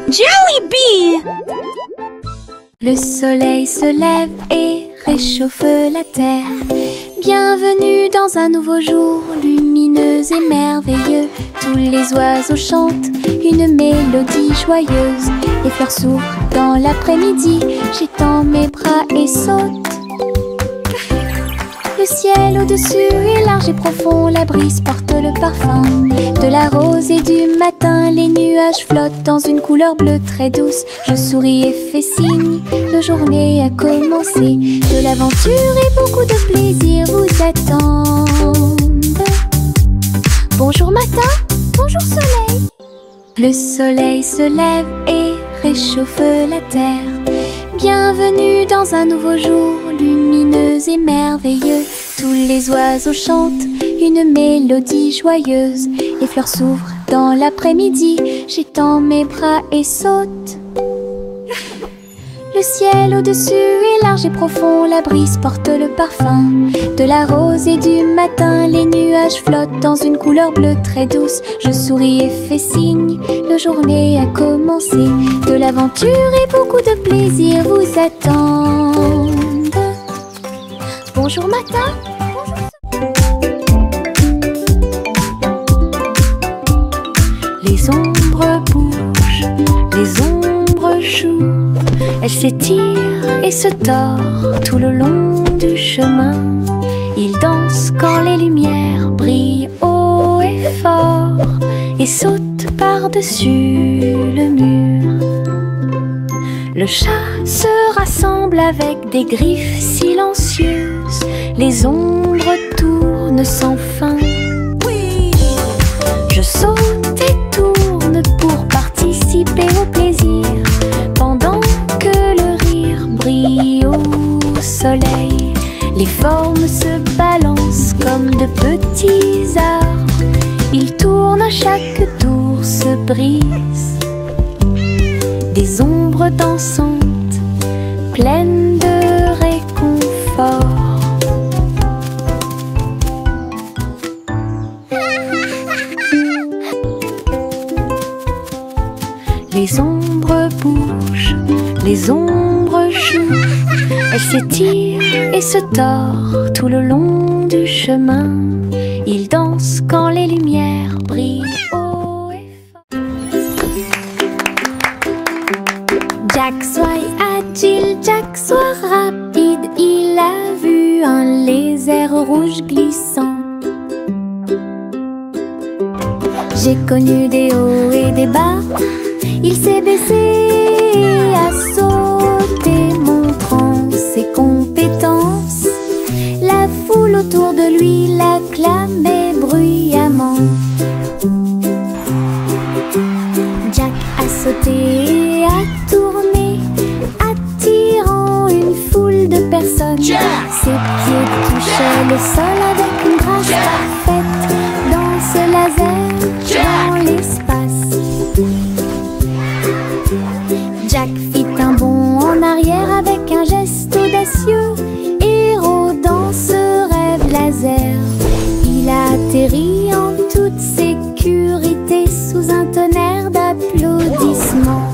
Jollibee! Le soleil se lève et réchauffe la terre. Bienvenue dans un nouveau jour, lumineux et merveilleux. Tous les oiseaux chantent une mélodie joyeuse. Les fleurs s'ouvrent dans l'après-midi, j'étends mes bras et saute. Le ciel au-dessus est large et profond, la brise porte le parfum de la rose et du matin. Les nuages flottent dans une couleur bleue très douce. Je souris et fais signe, la journée a commencé. De l'aventure et beaucoup de plaisir vous attendent. Bonjour matin, bonjour soleil. Le soleil se lève et réchauffe la terre. Bienvenue dans un nouveau jour, lumineux et merveilleux. Tous les oiseaux chantent une mélodie joyeuse. Les fleurs s'ouvrent dans l'après-midi, j'étends mes bras et saute. Le ciel au-dessus est large et profond, la brise porte le parfum de la rose et du matin. Les nuages flottent dans une couleur bleue très douce. Je souris et fais signe, la journée a commencé. De l'aventure et beaucoup de plaisir vous attendent. Bonjour matin, les ombres bougent, les ombres jouent. Elles s'étirent et se tordent tout le long du chemin. Ils dansent quand les lumières brillent haut et fort et sautent par-dessus le mur. Le chat se rassemble avec des griffes silencieuses. Les ombres tournent sans fin. Je saute et tourne pour participer au plaisir, pendant que le rire brille au soleil. Les formes se balancent comme de petits arbres. Ils tournent à chaque tour, se brisent. Des ombres dansantes, pleines de réconfort. Les ombres bougent, les ombres jouent. Elles s'étirent et se tordent tout le long du chemin. Ils dansent quand les lumières brillent haut et fort. Jack soit agile, Jack soit rapide. Il a vu un lézard rouge glissant. J'ai connu des hauts et des bas. Il s'est baissé, a sauté, montrant ses compétences. La foule autour de lui l'acclamait bruyamment. Jack a sauté et a tourné, attirant une foule de personnes. Ses pieds touchaient le sol avec une grâce parfaite. Danse laser dans l'espace. Jack fit un bond en arrière avec un geste audacieux. Héros dans ce rêve laser, il a atterri en toute sécurité sous un tonnerre d'applaudissements.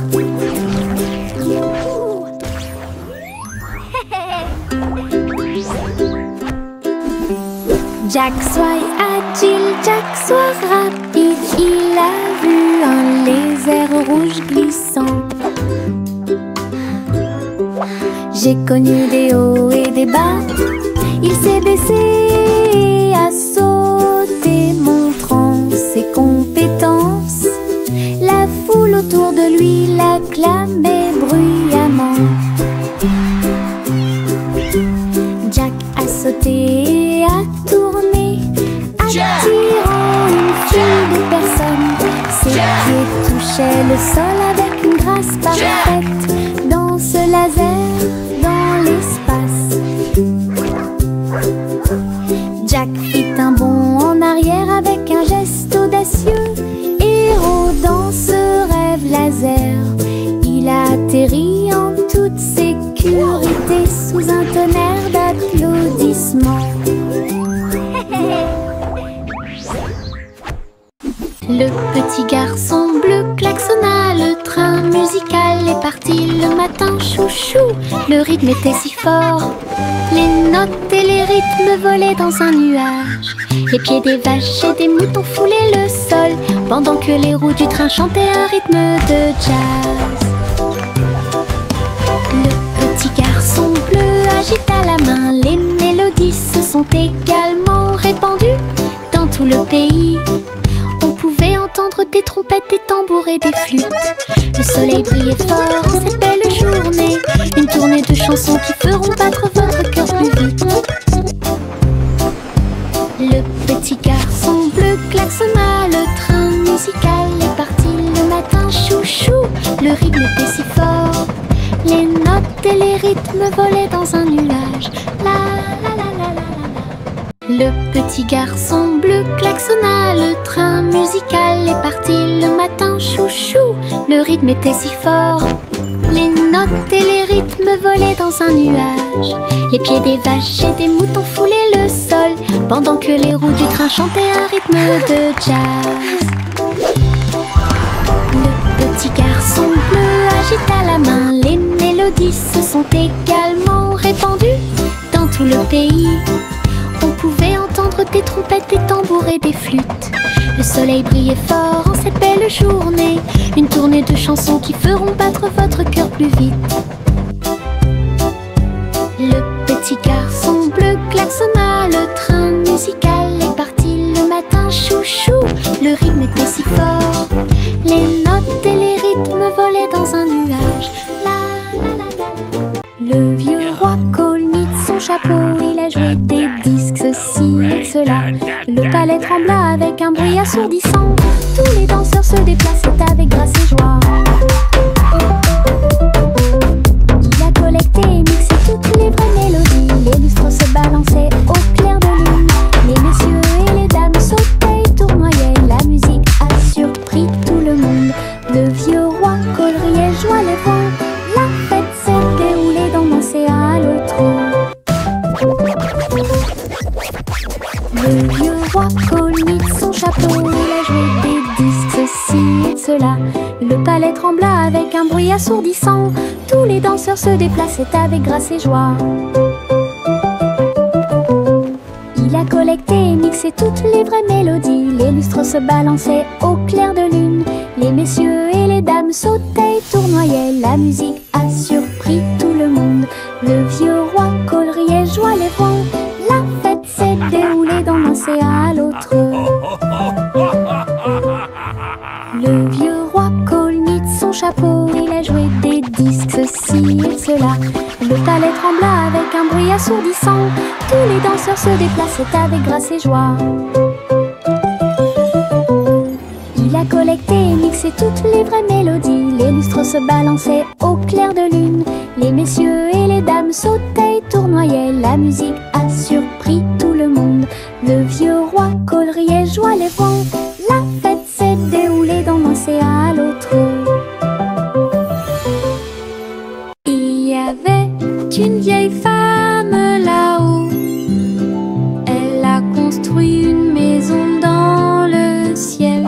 Jack soit agile, Jack soit rapide. Il a vu un lézard rouge glissant. J'ai connu des hauts et des bas. Il s'est baissé, a sauté, montrant ses compétences. La foule autour de lui l'acclamait bruyamment. Jack a sauté et a tourné, attirant une foule de personnes. Ses pieds touchaient le sol avec une grâce parfaite. Danse laser dans l'espace. Jack fit un bond en arrière avec un geste audacieux. Héros dans ce rêve laser, il a atterri en toute sécurité sous un tonnerre d'applaudissements. Le petit garçon bleu klaxonna, le train musical est parti le matin, chouchou. Le rythme était si fort, les notes et les rythmes volaient dans un nuage. Les pieds des vaches et des moutons foulaient le sol, pendant que les roues du train chantaient un rythme de jazz. Le petit garçon bleu agita la main, les mélodies se sont également répandues dans tout le pays. On pouvait entendre des trompettes, des tambours et des flûtes. Le soleil brillait fort en cette belle journée, une tournée de chansons qui feront battre votre cœur plus vite. Le petit garçon bleu klaxonna, le train musical est parti le matin, chouchou. Le rythme était si fort, les notes et les rythmes volaient dans un nuage. La la la la la la. Le petit garçon bleu klaxonna, le train musical est parti le matin, chouchou. Le rythme était si fort, les notes et les rythmes volaient dans un nuage. Les pieds des vaches et des moutons foulaient le sol, pendant que les roues du train chantaient un rythme de jazz. Le petit garçon bleu agita la main, les mélodies se sont également répandues dans tout le pays. On pouvait entendre des trompettes, des tambours et des flûtes. Le soleil brillait fort en cette belle journée, une tournée de chansons qui feront battre votre cœur plus vite. Le petit garçon bleu klaxonna, le train musical est parti le matin, chouchou. Le rythme était si fort, les notes et les rythmes volaient dans un nuage. La la la la. Le vieux roi Colnit son chapeau, il a joué des disques, ceci et cela. Le palais trembla avec un bruit assourdissant, tous les danseurs se déplaçaient avec grâce et joie. Il a collecté et mixé toutes les vraies mélodies, les lustres se balançaient au clair de lune. Les messieurs et les dames sautaient et tournoyaient, la musique a surpris tout le monde. Le vieux roi Cole riait, joie les vents, la fête s'est déroulée dans l'océan à l'autre. Le vieux roi Colnit son chapeau, il a joué des disques, ceci et cela. Le palais trembla avec un bruit assourdissant, tous les danseurs se déplaçaient avec grâce et joie. Il a collecté et mixé toutes les vraies mélodies, les lustres se balançaient au clair de lune. Les messieurs et les dames sautaient et tournoyaient, la musique a surpris tout le monde. Le vieux roi Cole riait, joie les vents, la fête s'est déroulée d'un océan à l'autre. Le vieux roi Colnit son chapeau, il a joué des disques, ceci et cela. Le palais trembla avec un bruit assourdissant, tous les danseurs se déplaçaient avec grâce et joie. Il a collecté et mixé toutes les vraies mélodies, les lustres se balançaient au clair de lune. Les messieurs et les dames sautaient et tournoyaient, la musique a surpris tout le monde. Le vieux roi Cole riait, joie les vents, la fête s'est déroulée d'un océan à l'autre. Il y avait une vieille femme là-haut, elle a construit une maison dans le ciel,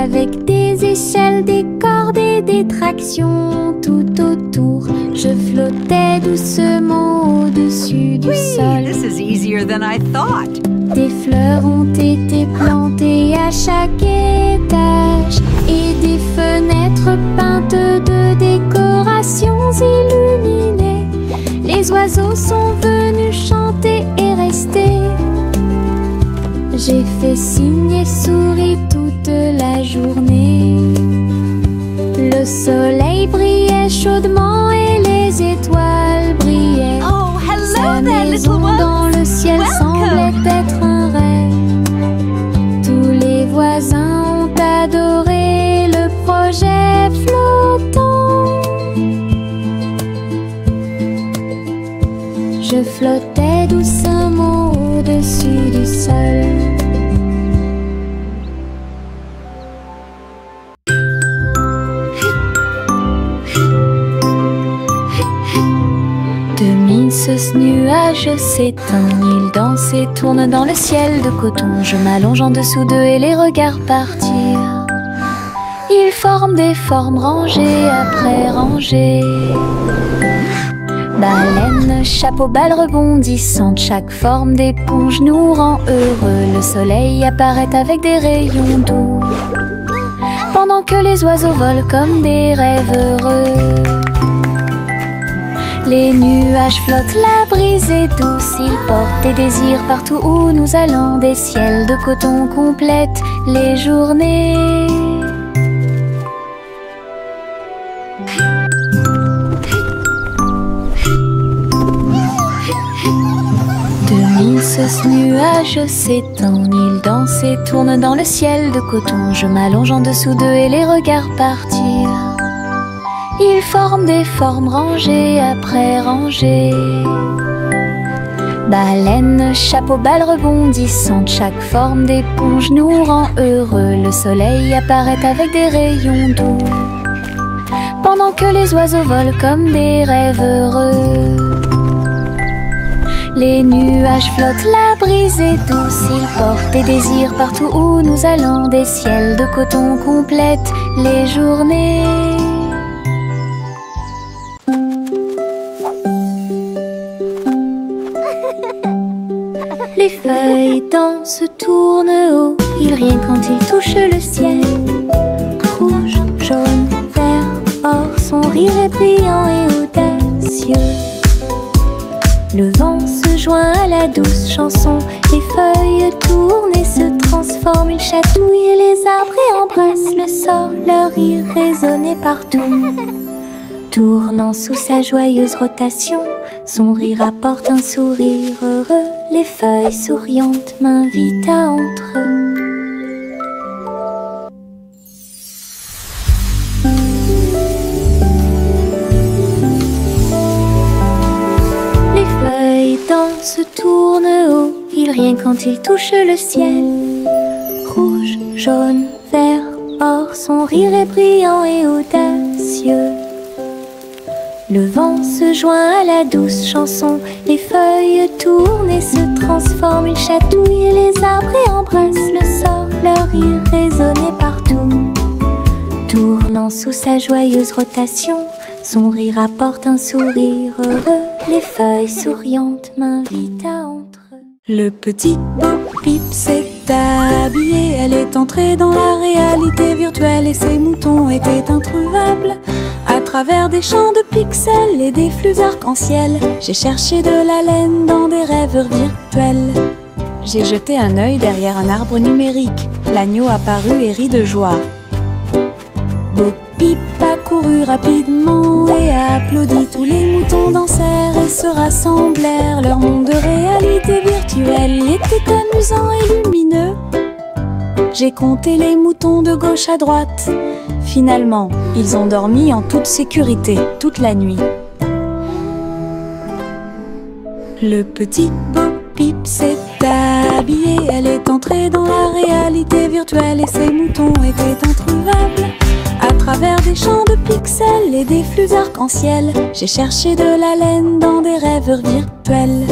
avec des échelles, des cordes et des tractions tout autour. Je flottais doucement au-dessus du sol. This is easier than I thought. Des fleurs ont été plantées à chaque étage et des fenêtres peintes de décorations illuminées. Les oiseaux sont venus chanter et rester. J'ai fait signe et souri toute la journée. Le soleil brillait chaudement et les étoiles brillaient. Oh, hello Sa there, maison little dans one. le ciel semblait être un rêve. Tous les voisins ont adoré le projet flottant. Je flottais doucement au-dessus du sol. Ce nuage s'éteint, il danse et tourne dans le ciel de coton. Je m'allonge en dessous d'eux et les regarde partir. Ils forment des formes rangées après rangées. Baleine, chapeau, balle rebondissante, chaque forme d'éponge nous rend heureux. Le soleil apparaît avec des rayons doux, pendant que les oiseaux volent comme des rêves heureux. Les nuages flottent, la brise est douce, ils portent des désirs partout où nous allons. Des ciels de coton complètent les journées. Ce nuage s'étend, il danse et tourne dans le ciel de coton. Je m'allonge en dessous d'eux et les regarde partir. Ils forment des formes rangées après rangées. Baleine, chapeau, balle rebondissante, chaque forme d'éponge nous rend heureux. Le soleil apparaît avec des rayons doux, pendant que les oiseaux volent comme des rêves heureux. Les nuages flottent, la brise est douce, ils portent des désirs partout où nous allons. Des ciels de coton complètent les journées. Les feuilles dansent, tournent haut, ils rient quand ils touchent le ciel. Rouge, jaune, vert, or, son rire est brillant et audacieux. Le vent se joint à la douce chanson, les feuilles tournent et se transforment. Ils chatouillent les arbres et embrassent le sol, leur rire résonnait partout. Tournant sous sa joyeuse rotation, son rire apporte un sourire heureux. Les feuilles souriantes m'invitent à entrer. Se tourne haut, il rient quand il touche le ciel. Rouge, jaune, vert, or, son rire est brillant et audacieux. Le vent se joint à la douce chanson, les feuilles tournent et se transforment. Ils chatouillent les arbres et embrassent le sol, leur rire résonnait partout. Tournant sous sa joyeuse rotation, son rire apporte un sourire heureux. Les feuilles souriantes m'invitent à entrer. Le petit Bo-Peep s'est habillé, elle est entrée dans la réalité virtuelle et ses moutons étaient introuvables. À travers des champs de pixels et des flux arc-en-ciel, j'ai cherché de la laine dans des rêves virtuels. J'ai jeté un œil derrière un arbre numérique, l'agneau apparut et rit de joie. Bo-Peep a couru rapidement et a applaudi. Tous les moutons dansèrent et se rassemblèrent. Leur monde de réalité virtuelle était amusant et lumineux. J'ai compté les moutons de gauche à droite. Finalement, ils ont dormi en toute sécurité toute la nuit. Le petit Bo-Peep s'est habillé, elle est entrée dans la réalité virtuelle et ses moutons étaient introuvables. À travers des champs de pixels et des flux arc-en-ciel, j'ai cherché de la laine dans des rêves virtuels.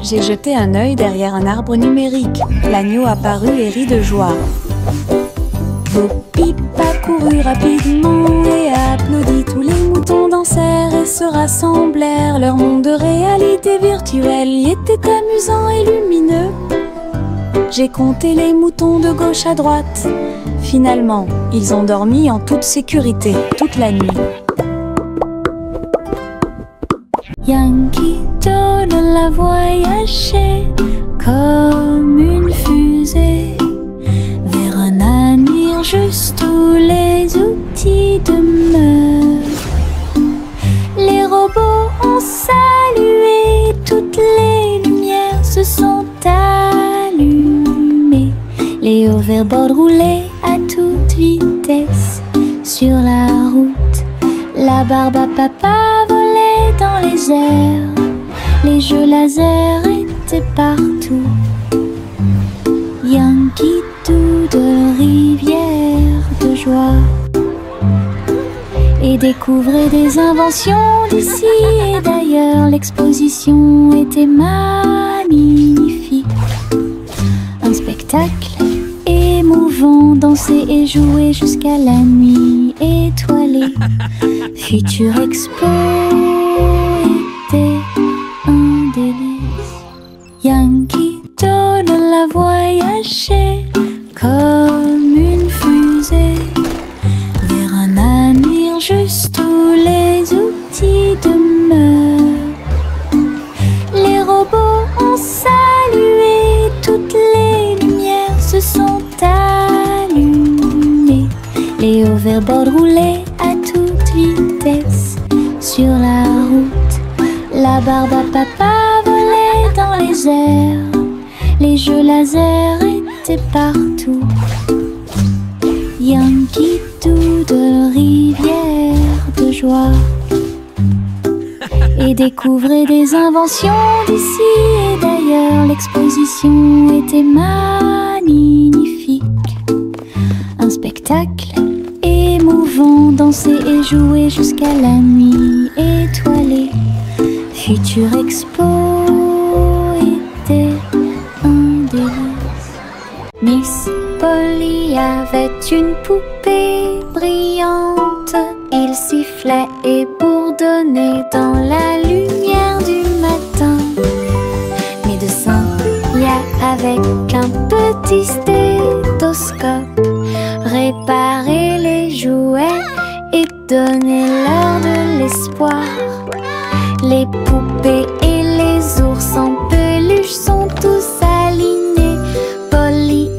J'ai jeté un œil derrière un arbre numérique, l'agneau apparut et rit de joie. Bo-Peep a couru rapidement et a applaudi. Tous les moutons dansèrent et se rassemblèrent. Leur monde de réalité virtuelle était amusant et lumineux. J'ai compté les moutons de gauche à droite. Finalement, ils ont dormi en toute sécurité toute la nuit. Yankee Doodle a voyagé comme une fusée vers un avenir juste où les outils demeurent. Les robots ont salué, toutes les lumières se sont allumées. Les hoverboards roulaient à toute vitesse sur la route. La barbe à papa volait dans les airs. Les jeux laser étaient partout. Yankee Doodle, rivière de joie, et découvrait des inventions d'ici et d'ailleurs. L'exposition était magnifique, un spectacle et émouvant, danser et jouer jusqu'à la nuit étoilée. Futur exploit était un délice. Yankee Doodle a voyagé comme une fusée vers un avenir juste où les outils demeurent. Les robots ont salué, toutes les lumières se sont allumées. Les hoverboards roulaient à toute vitesse sur la route. La barbe à papa volait dans les airs. Les jeux laser étaient partout. Yankee Doodle, rivière de joie. Et découvrez des inventions d'ici et d'ailleurs. L'exposition était magnifique. Un spectacle émouvant, danser et jouer jusqu'à la nuit étoilée. Futur expo était un délice. Miss Polly avait une poupée brillante. Il sifflait et bourdonnait dans la lumière du matin. Médecin, avec un petit stéthoscope, réparer les jouets et donner leur de l'espoir. Les poupées et les ours en peluche sont tous alignés. Polly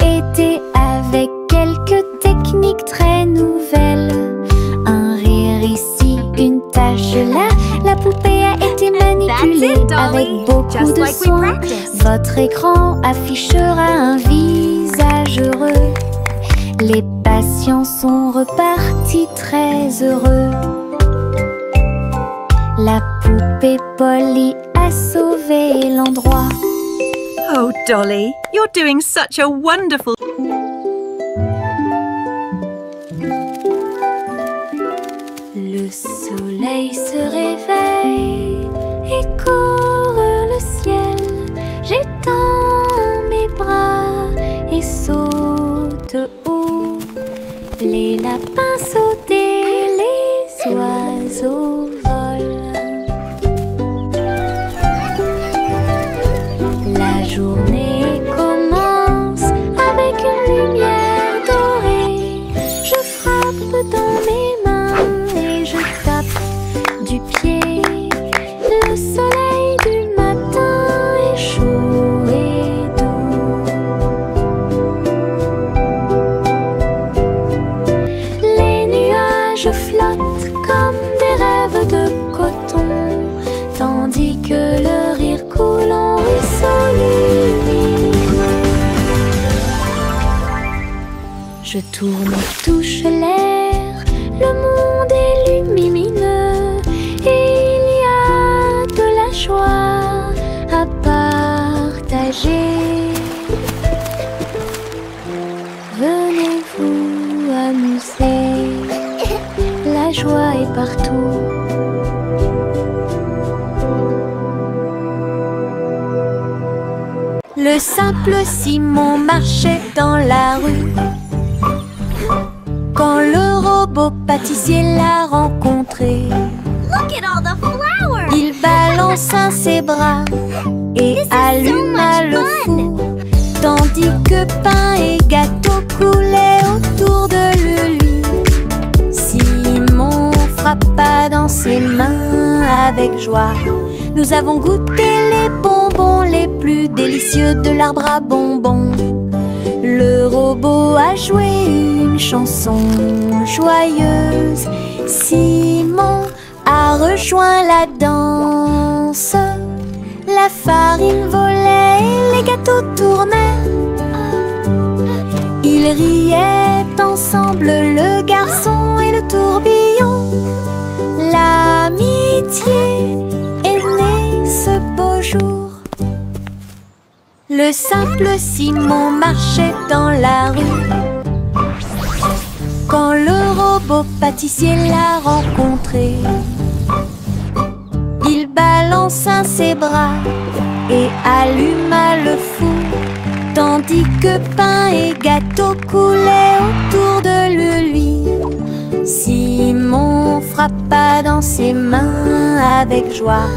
était avec quelques techniques très nouvelles. Un rire ici, une tache là. La poupée a été manipulée avec beaucoup de soin. Votre écran affichera un visage heureux. Les patients sont repartis très heureux. La poupée Polly a sauvé l'endroit. Oh, Dolly, you're doing such a wonderful... Le soleil se réveille et court le ciel. J'étends mes bras et saute haut. Les lapins sautent et les oiseaux volent. La journée commence avec une lumière dorée. Je frappe dans mes mains et je tape du pied. Le soleil du matin est chaud et doux. Les nuages flottent comme des rêves de coton, tandis que le rire coule en ruisseau lumineux. Je tourne et touche l'air, le monde est lumineux et il y a de la joie à partager. Venez vous amuser, la joie est partout. Le simple Simon marchait dans la rue quand le robot pâtissier l'a rencontré. Look at all the flowers! Il balança ses bras et alluma le four, tandis que pain et gâteau coulaient autour de lui. Simon frappa dans ses mains avec joie. Nous avons goûté les bonbons les plus délicieux de l'arbre à bonbons. Le robot a joué une chanson joyeuse. Simon a rejoint la danse. La farine volait et les gâteaux tournaient. Ils riaient ensemble, le garçon et le tourbillon. L'amitié est née ce beau jour. Le simple Simon marchait dans la rue quand le robot pâtissier l'a rencontré. Il balança ses bras et alluma le four, tandis que pain et gâteau coulaient autour de lui. Simon frappa dans ses mains avec joie.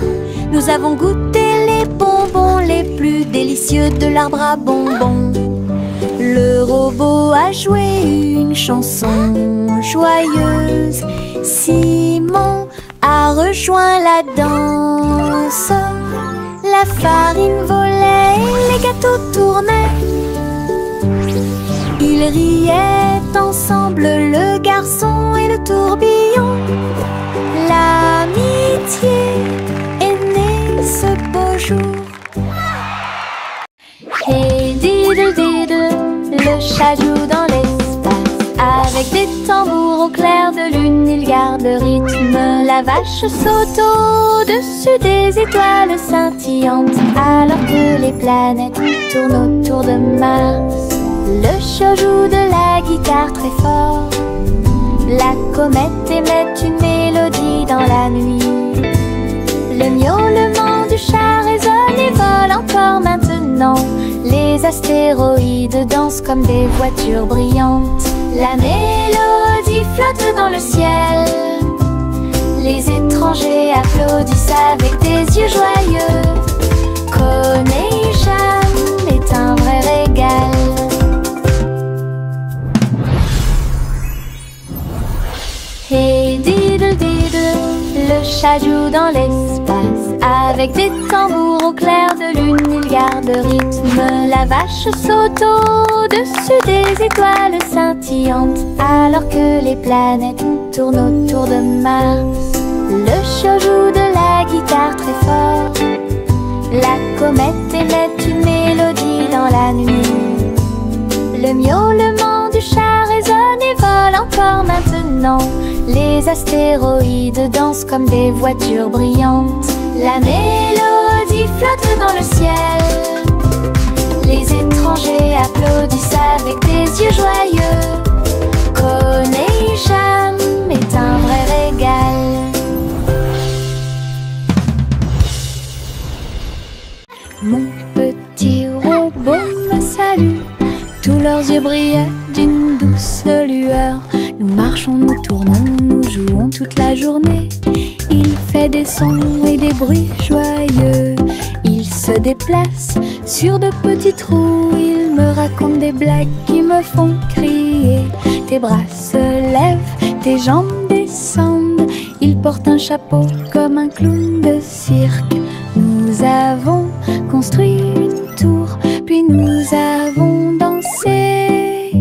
Nous avons goûté les bonbons les plus délicieux de l'arbre à bonbons. Le robot a joué une chanson joyeuse. Simon a rejoint la danse. La farine volait et les gâteaux tournaient. Ils riaient ensemble, le garçon et le tourbillon. L'amitié est née ce beau jour. Hey diddle diddle, le chat joue dans l'espace. Avec des tambours au clair de lune, il garde le rythme. La vache saute au-dessus des étoiles scintillantes, alors que les planètes tournent autour de Mars. Le chat joue de la guitare très fort. La comète émet une mélodie dans la nuit. Le miaulement du chat résonne et vole encore maintenant. Les astéroïdes dansent comme des voitures brillantes. La mélodie flotte dans le ciel. Les étrangers applaudissent avec des yeux joyeux. Connaît Cham est un vrai régal. Hey diddle diddle, le chat joue dans l'espace. Avec des tambours au clair de lune, il garde le rythme. La vache saute au-dessus des étoiles scintillantes, alors que les planètes tournent autour de Mars. Le chat joue de la guitare très fort. La comète émet une mélodie dans la nuit. Le miaulement du chat résonne et vole encore maintenant. Les astéroïdes dansent comme des voitures brillantes. La mélodie flotte dans le ciel. Les étrangers applaudissent avec des yeux joyeux. Connaît Cham est un vrai régal. Mon petit robot me salue. Tous leurs yeux brillaient d'une douce lueur. Nous marchons, nous tournons, nous jouons toute la journée. Il fait des sons et des bruits joyeux. Il se déplace sur de petits trous. Il me raconte des blagues qui me font crier. Tes bras se lèvent, tes jambes descendent. Il porte un chapeau comme un clown de cirque. Nous avons construit une tour, puis nous avons dansé.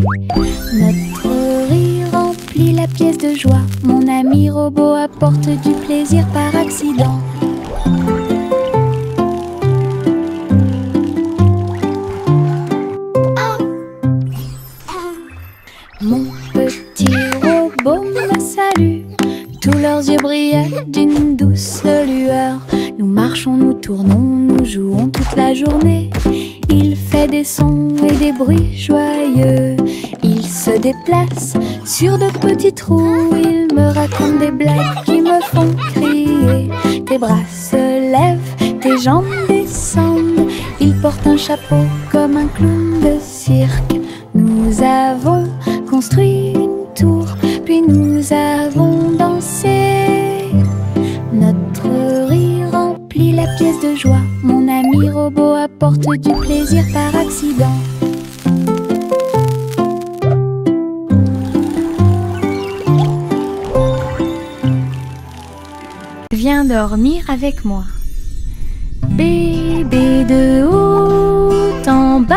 Notre rire remplit la pièce de joie. Mon ami robot apporte du plaisir par accident. Mon petit robot me salue. Tous leurs yeux brillaient d'une douce lueur. Nous marchons, nous tournons, nous jouons toute la journée. Il fait des sons et des bruits joyeux. Il se déplace sur de petits trous. Il me raconte des blagues qui me font crier. Tes bras se lèvent, tes jambes descendent. Il porte un chapeau comme un clown de cirque. Nous avons construit une tour, puis nous avons dansé. Notre rire remplit la pièce de joie. Mon ami robot apporte du plaisir par accident. Viens dormir avec moi. Bébé de haut en bas,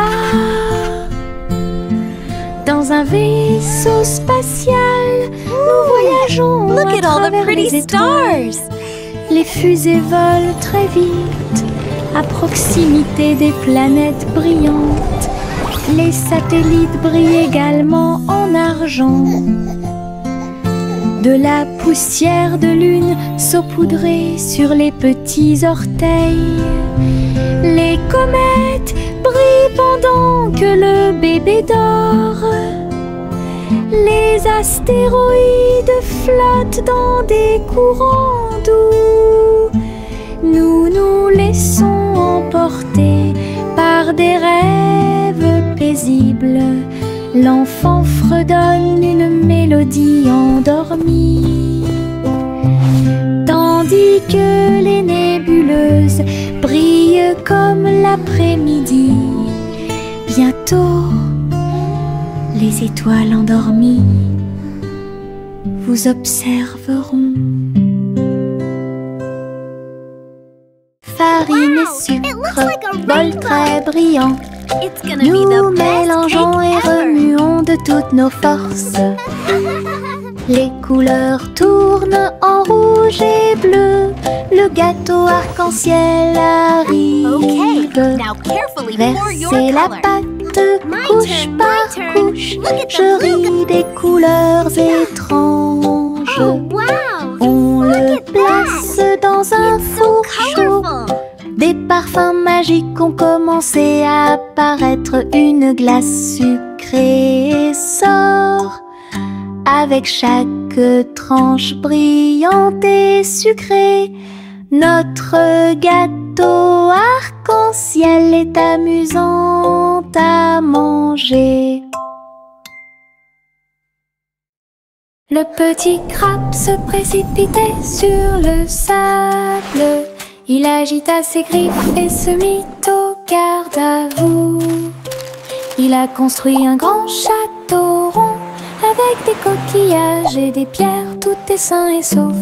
dans un vaisseau spatial, nous voyageons Look at all the travers pretty les étoiles. stars. Les fusées volent très vite, à proximité des planètes brillantes. Les satellites brillent également en argent. De la poussière de lune saupoudrée sur les petits orteils. Les comètes brillent pendant que le bébé dort. Les astéroïdes flottent dans des courants doux. Nous nous laissons emporter par des rêves paisible, l'enfant fredonne une mélodie endormie, tandis que les nébuleuses brillent comme l'après-midi. Bientôt, les étoiles endormies vous observeront. Farine et sucre, bol très brillant, nous mélangeons et remuons de toutes nos forces. Les couleurs tournent en rouge et bleu, le gâteau arc-en-ciel arrive. Versez la pâte couche par couche, je ris des couleurs étranges. On le place dans un four chaud. Des parfums magiques ont commencé à apparaître. Une glace sucrée sort avec chaque tranche brillante et sucrée. Notre gâteau arc-en-ciel est amusant à manger. Le petit crabe se précipitait sur le sable. Il agita ses griffes et se mit au garde-à-vous. Il a construit un grand château rond avec des coquillages et des pierres, tout est sain et sauf.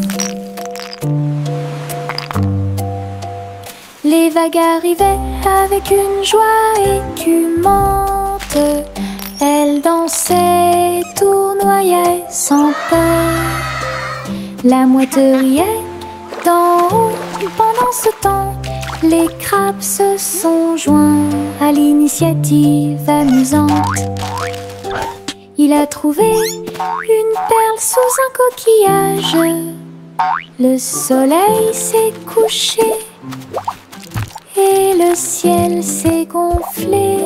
Les vagues arrivaient avec une joie écumante. Elles dansaient, tournoyaient sans peur. La mouette riait d'en haut. Pendant ce temps, les crabes se sont joints à l'initiative amusante. Il a trouvé une perle sous un coquillage. Le soleil s'est couché et le ciel s'est gonflé.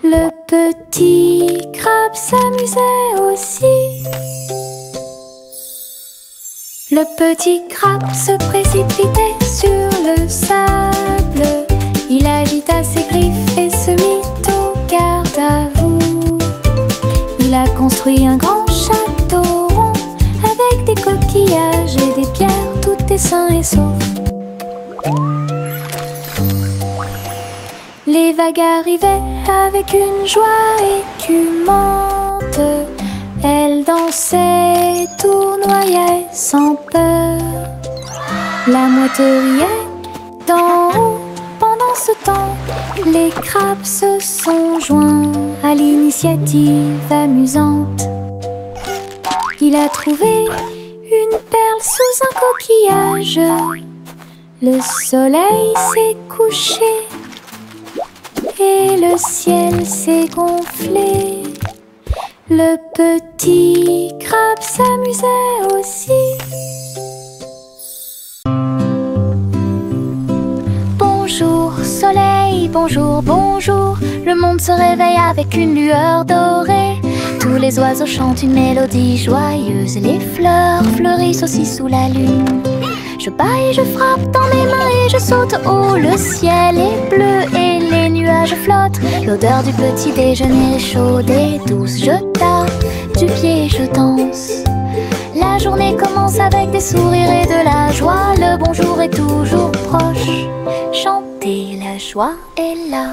Le petit crabe s'amusait aussi. Le petit crabe se précipitait sur le sable. Il agita ses griffes et se mit au garde-à-vous. Il a construit un grand château rond avec des coquillages et des pierres, tout est sain et sauf. Les vagues arrivaient avec une joie écumante. Elles dansaient, tournoyaient sans peur. La mouette riait d'en haut. Pendant ce temps, les crabes se sont joints à l'initiative amusante. Il a trouvé une perle sous un coquillage. Le soleil s'est couché et le ciel s'est gonflé. Le petit crabe s'amusait aussi. Bonjour soleil, bonjour, bonjour. Le monde se réveille avec une lueur dorée. Tous les oiseaux chantent une mélodie joyeuse. Les fleurs fleurissent aussi sous la lune. Je bats et je frappe dans mes mains et je saute haut. Le ciel est bleu et les nuages flottent. L'odeur du petit déjeuner est chaude et douce. Je tape du pied et je danse. La journée commence avec des sourires et de la joie. Le bonjour est toujours proche. Chantez, la joie est là.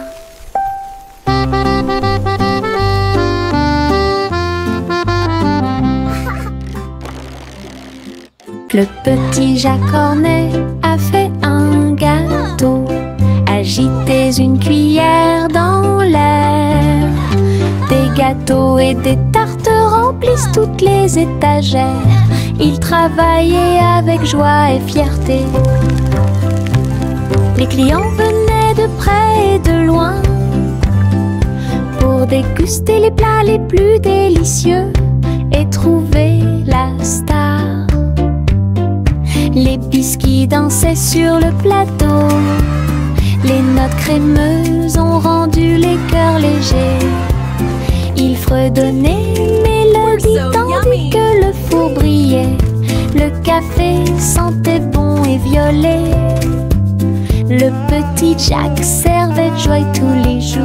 Le petit Jacques Cornet a fait un gâteau. Agitez une cuillère dans l'air. Des gâteaux et des tartes remplissent toutes les étagères. Il travaillait avec joie et fierté. Les clients venaient de près et de loin pour déguster les plats les plus délicieux et trouver la star. Les biscuits dansaient sur le plateau. Les notes crémeuses ont rendu les cœurs légers. Ils fredonnaient une mélodie tandis que le four brillait. Le café sentait bon et violet. Le petit Jack servait de joie tous les jours.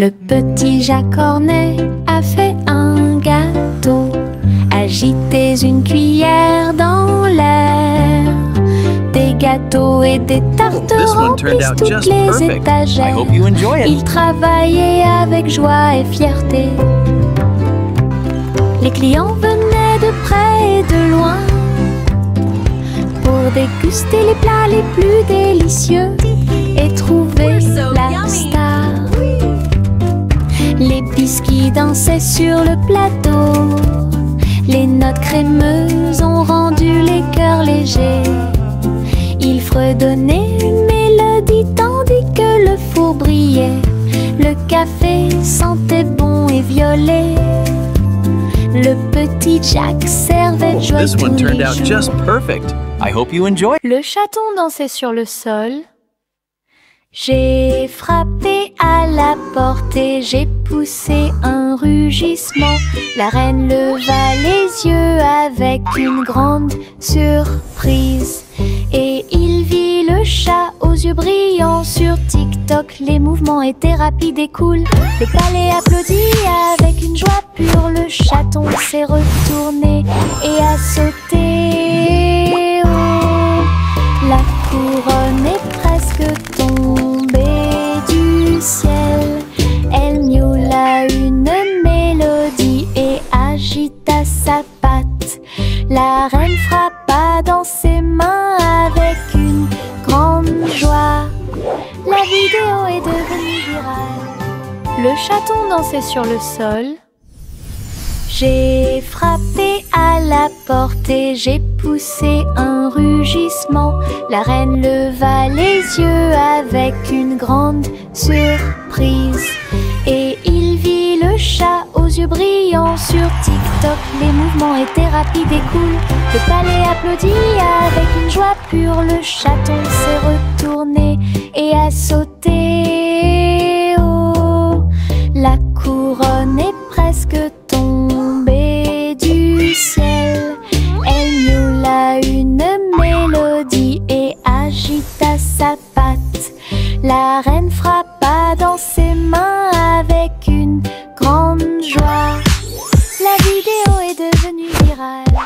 Le petit Jacques Cornet a fait un gâteau. Agitez une cuillère dans l'air. Des gâteaux et des tartes remplissent toutes les étagères. Il travaillait avec joie et fierté. Les clients venaient de près et de loin pour déguster les plats les plus délicieux et trouver la star. Les biscuits dansaient sur le plateau. Les notes crémeuses ont rendu les cœurs légers. Il fredonnait une mélodie tandis que le four brillait. Le café sentait bon et violet. Le petit Jack servait de joie tous les jours. Le chaton dansait sur le sol. J'ai frappé à la porte et j'ai poussé un rugissement. La reine leva les yeux avec une grande surprise. Et il vit le chat aux yeux brillants. Sur TikTok, les mouvements étaient rapides et cool. Le palais applaudit avec une joie pure. Le chaton s'est retourné et a sauté. Oh, la couronne est presque tombée du ciel. Elle miaula une mélodie et agita sa patte. La reine frappa dans ses mains avec une grande joie. La vidéo est devenue virale. Le chaton dansait sur le sol. J'ai frappé à la porte et j'ai poussé un rugissement. La reine leva les yeux avec une grande surprise. Et il vit le chat aux yeux brillants. Sur TikTok, les mouvements étaient rapides et cool. Le palais applaudit avec une joie pure. Le chaton s'est retourné et a sauté. Oh, la couronne est presque tombée du ciel. Elle miaula une mélodie et agita sa patte. La reine frappa dans ses mains avec une grande joie. La vidéo est devenue virale.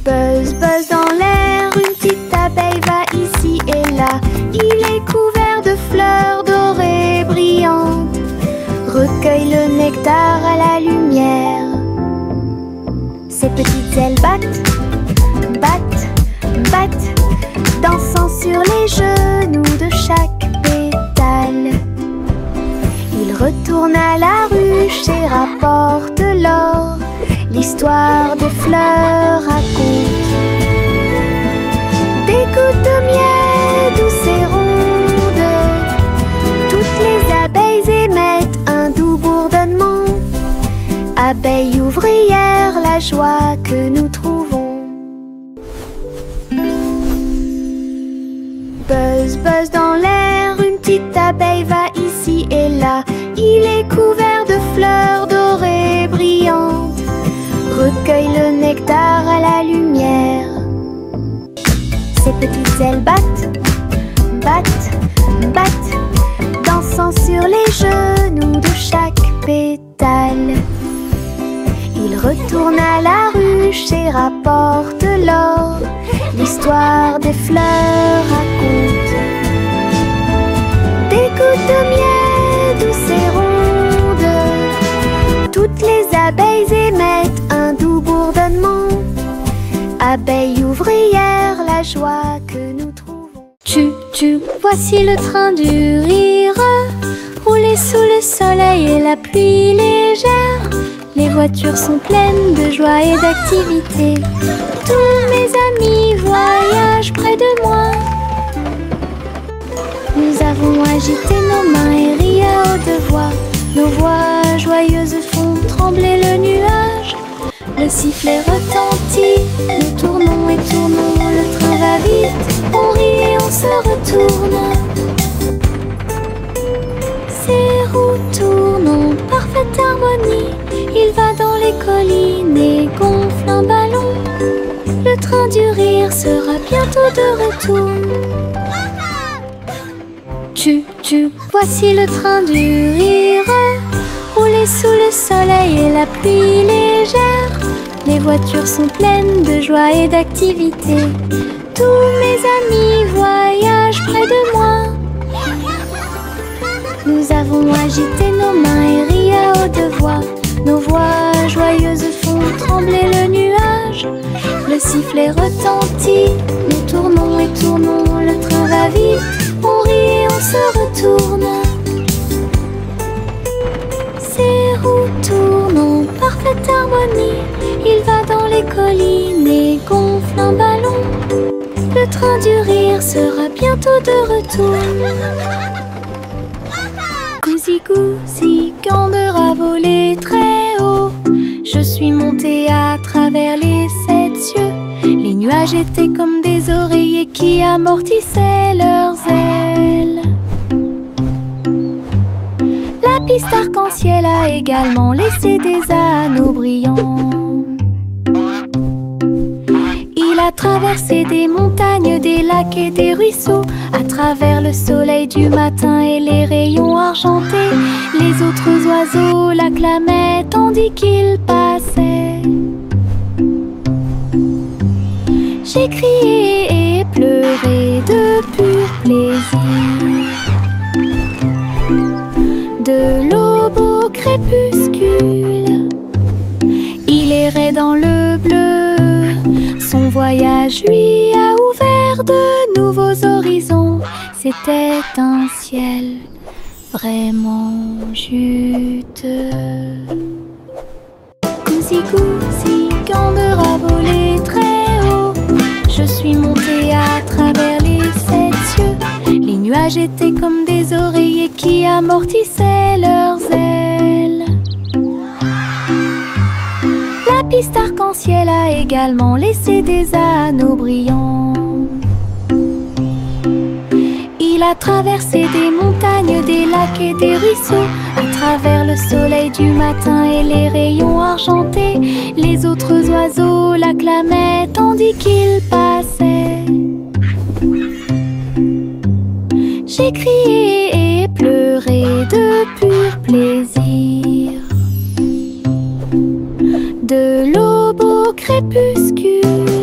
Buzz, buzz dans l'air, une petite abeille va ici et là. Il est couvert de fleurs dorées brillantes. Recueille le nectar à la lumière. Ses petites ailes battent, battent, battent, dansant sur les genoux de chaque pétale. Il retourne à la ruche et rapporte l'or. L'histoire des fleurs raconte des gouttes de miel douces et rondes. Toutes les abeilles émettent un doux bourdonnement. Abeilles ouvrières, la joie que nous trouvons. Buzz, buzz dans l'air, une petite abeille va ici et là. Il est couvert de fleurs dorées brillantes. Recueille le nectar à la lumière. Ses petites ailes battent, battent, battent, dansant sur les genoux de chaque pétale. Il retourne à la ruche et rapporte l'or. L'histoire des fleurs raconte des gouttes de miel douces et rondes. Toutes les abeilles émettent un doux bourdonnement. Abeilles ouvrières, la joie que nous trouvons. Tu, voici le train du rire, rouler sous le soleil et la pluie légère. Les voitures sont pleines de joie et d'activité. Tous mes amis voyagent près de moi. Nous avons agité nos mains et ri à haute voix. Nos voix joyeuses font trembler le nuage. Le sifflet retentit, nous tournons et tournons. Le train va vite, on rit et on se retourne. Ces roues tournent en parfaite harmonie. Il va dans les collines et gonfle un ballon. Le train du rire sera bientôt de retour. Tu voici le train du rire, rouler sous le soleil et la pluie légère. Les voitures sont pleines de joie et d'activité. Tous mes amis voyagent près de moi. Nous avons agité nos mains et ri à haute voix. Nos voix joyeuses font trembler le nuage. Le sifflet retentit, nous tournons et tournons. Le train va vite, on rit et on se retourne. Ses roues tournent en parfaite harmonie. Il va dans les collines et gonfle un ballon. Le train du rire sera bientôt de retour. Gousi gousi, Gander a volé très haut. Je suis montée à travers les 7 cieux. Les nuages étaient comme des oreillers qui amortissaient leurs ailes. La piste arc-en-ciel a également laissé des anneaux brillants. Il a traversé des montagnes, des lacs et des ruisseaux. À travers le soleil du matin et les rayons argentés, les autres oiseaux l'acclamaient tandis qu'il passait. J'ai crié et pleuré de pur plaisir. De l'aube au crépuscule, il errait dans le bleu. Son voyage lui a ouvert de nouveaux horizons. C'était un ciel vraiment juteux. Gousi gousi, Gander a volé très haut. Je suis montée à travers les 7 cieux. Les nuages étaient comme des oreillers qui amortissaient leurs ailes. La piste arc-en-ciel a également laissé des anneaux brillants. Il a traversé des montagnes, des lacs et des ruisseaux. À travers le soleil du matin et les rayons argentés, les autres oiseaux l'acclamaient tandis qu'il passait. J'ai crié et pleuré de pur plaisir. De l'aube au crépuscule,